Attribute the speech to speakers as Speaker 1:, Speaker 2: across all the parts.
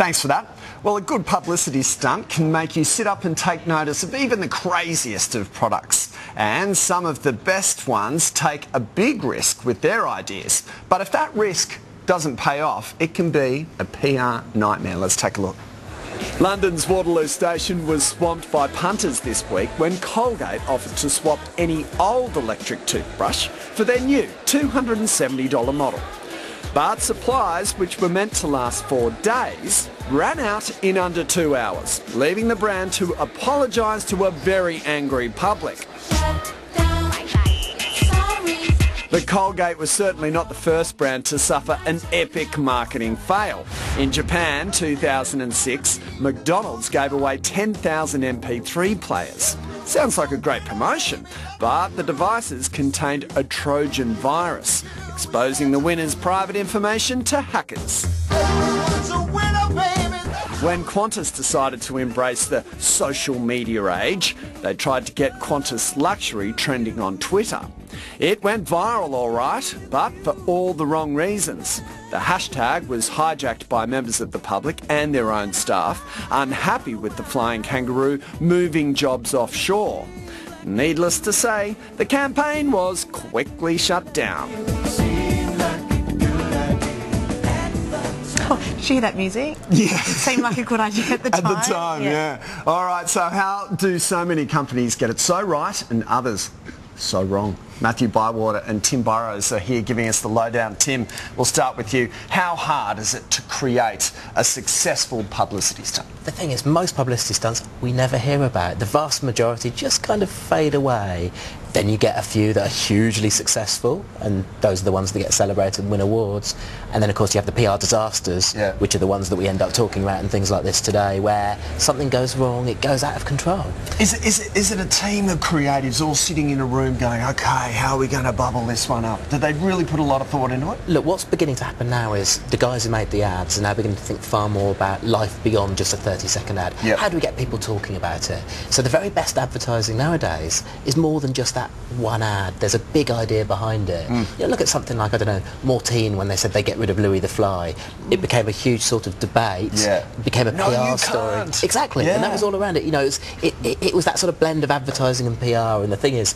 Speaker 1: Thanks for that. Well, a good publicity stunt can make you sit up and take notice of even the craziest of products. And some of the best ones take a big risk with their ideas. But if that risk doesn't pay off, it can be a PR nightmare. Let's take a look. London's Waterloo station was swamped by punters this week when Colgate offered to swap any old electric toothbrush for their new $270 model. But supplies, which were meant to last 4 days, ran out in under 2 hours, leaving the brand to apologise to a very angry public. But Colgate was certainly not the first brand to suffer an epic marketing fail. In Japan, 2006, McDonald's gave away 10,000 MP3 players. Sounds like a great promotion, but the devices contained a Trojan virus, exposing the winner's private information to hackers. When Qantas decided to embrace the social media age, they tried to get Qantas Luxury trending on Twitter. It went viral all right, but for all the wrong reasons. The hashtag was hijacked by members of the public and their own staff, unhappy with the flying kangaroo moving jobs offshore. Needless to say, the campaign was quickly shut down.
Speaker 2: Did you hear that music?
Speaker 1: Yeah.
Speaker 2: It seemed like a good idea at the time.
Speaker 1: At the time, yeah. All right, so how do so many companies get it so right and others so wrong? Matthew Bywater and Tim Burrows are here giving us the lowdown. Tim, we'll start with you. How hard is it to create a successful publicity stunt?
Speaker 3: The thing is, most publicity stunts we never hear about. The vast majority just kind of fade away. Then you get a few that are hugely successful, and those are the ones that get celebrated and win awards. And then, of course, you have the PR disasters, which are the ones that we end up talking about in things like this today, where something goes wrong, it goes out of control.
Speaker 1: Is it a team of creatives all sitting in a room going, OK, how are we going to bubble this one up? Do they really put a lot of thought into it?
Speaker 3: Look, what's beginning to happen now is the guys who made the ads are now beginning to think far more about life beyond just a 30-second ad. How do we get people talking about it? So the very best advertising nowadays is more than just that one ad. There's a big idea behind it. You know, look at something like, I don't know, Mortine, when they said they get rid of Louis the Fly. It became a huge sort of debate. It became a PR story.
Speaker 1: Can't.
Speaker 3: Exactly, and that was all around it. You know, it was that sort of blend of advertising and PR, and the thing is,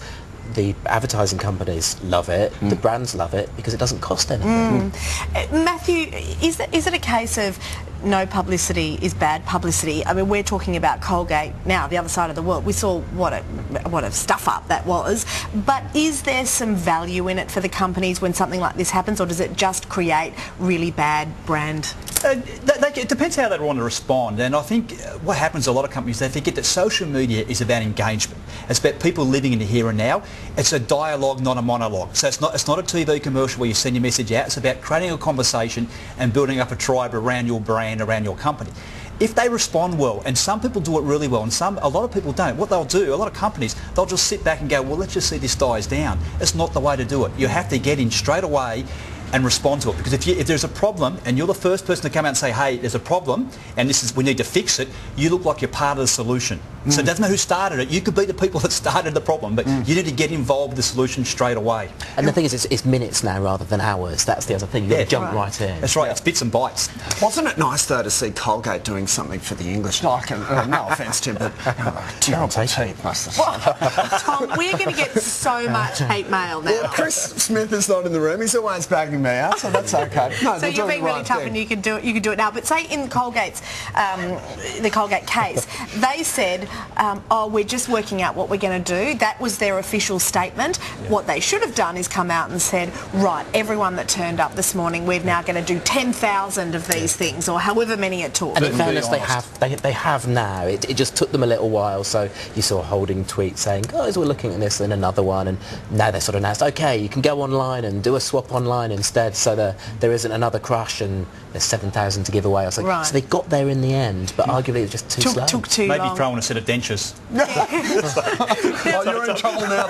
Speaker 3: the advertising companies love it, the brands love it, because it doesn't cost anything.
Speaker 2: Matthew, is it a case of no publicity is bad publicity? I mean, we're talking about Colgate now, the other side of the world. We saw what a stuff up that was. But is there some value in it for the companies when something like this happens, or does it just create really bad brand?
Speaker 4: It depends how they want to respond, and I think what happens to a lot of companies, they forget that social media is about engagement. It's about people living in the here and now. It's a dialogue, not a monologue. So it's not a TV commercial where you send your message out. It's about creating a conversation and building up a tribe around your brand, around your company. If they respond well, and some people do it really well, and a lot of people don't, what they'll do, a lot of companies, they'll just sit back and go, well, let's just see this dies down. It's not the way to do it. You have to get in straight away and respond to it, because if there's a problem and you're the first person to come out and say, hey, there's a problem and we need to fix it, you look like you're part of the solution. So it doesn't matter who started it. You could be the people that started the problem, but you need to get involved with the solution straight away.
Speaker 3: And the thing is, it's minutes now rather than hours. That's the other thing. You've got to jump right in.
Speaker 4: That's right. It's bits and bytes.
Speaker 1: Wasn't it nice, though, to see Colgate doing something for the English? No offence, Tim, but terrible teeth, must have.
Speaker 2: Tom, we're going to get so much hate mail now.
Speaker 1: Well, Chris Smith is not in the room. He's always bagging me out, so that's okay. No,
Speaker 2: so you're being really tough, and you can do it. You can do it now. But say in Colgate's, the Colgate case, they said, "Oh, we're just working out what we're going to do." That was their official statement. What they should have done is come out and said, "Right, everyone that turned up this morning, we're now going to do 10,000 of these things, or however many it took."
Speaker 3: And in fairness, they have now. It just took them a little while. So you saw Holding tweet saying, "Guys, we're looking at this," and another one, and now they sort of announced, "Okay, you can go online and do a swap online instead." So there isn't another crush, and there's 7,000 to give away. So they got there in the end, but arguably it was just too slow.
Speaker 2: Took too long.
Speaker 4: Maybe throwing a set of dentures.
Speaker 1: Oh, you're in trouble now.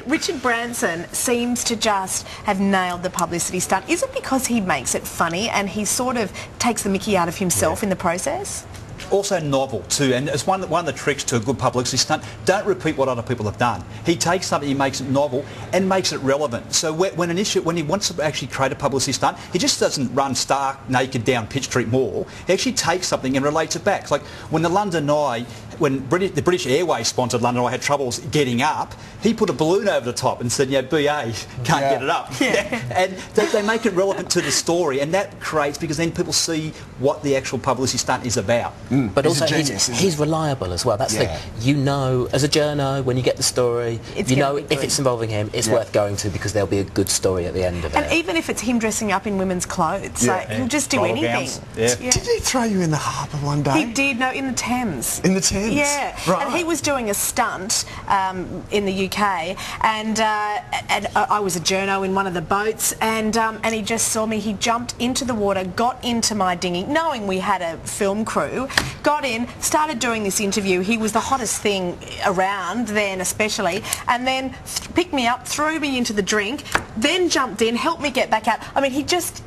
Speaker 2: Richard Branson seems to just have nailed the publicity stunt. Is it because he makes it funny and he sort of takes the mickey out of himself in the process?
Speaker 4: also novel too, and it's one of the tricks to a good publicity stunt. Don't repeat what other people have done. He takes something, he makes it novel and makes it relevant. So when he wants to actually create a publicity stunt, he just doesn't run stark naked down Pitt Street Mall. He actually takes something and relates it back. It's like when the London Eye, when the British Airways sponsored London Eye had troubles getting up, he put a balloon over the top and said, BA can't get it up. And they make it relevant to the story, and that creates, because then people see what the actual publicity stunt is about.
Speaker 3: But also he's reliable as well. That's the thing. You know, as a journo, when you get the story, you know if it's involving him, it's worth going to, because there'll be a good story at the end of it.
Speaker 2: And even if it's him dressing up in women's clothes, he'll just do anything.
Speaker 1: Did he throw you in the harbour one day?
Speaker 2: He did, no, in the Thames.
Speaker 1: In the Thames?
Speaker 2: Yeah.
Speaker 1: Right.
Speaker 2: And he was doing a stunt in the UK, and I was a journo in one of the boats, and he just saw me. He jumped into the water, got into my dinghy, knowing we had a film crew, got in, started doing this interview. He was the hottest thing around then, especially, and then picked me up, threw me into the drink, then jumped in, helped me get back out. I mean, he's just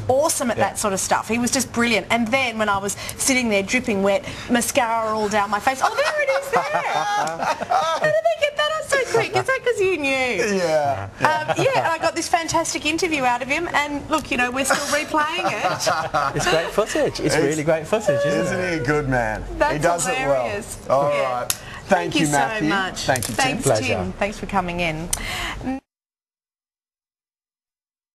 Speaker 2: awesome at that sort of stuff. He was just brilliant. And then when I was sitting there dripping wet, mascara all down my face, oh, there it is there. How did they get that up so quick? Is that because you knew?
Speaker 1: Yeah.
Speaker 2: And I got this fantastic interview out of him, and look, we're still replaying it.
Speaker 3: It's great footage. It's really great footage, isn't it?
Speaker 1: Isn't he a good man?
Speaker 2: That's
Speaker 1: he does
Speaker 2: hilarious.
Speaker 1: it well. All right. Thank you, Matthew.
Speaker 2: So much.
Speaker 1: Thank you, Tim.
Speaker 2: Thanks, Tim. Thanks for coming in.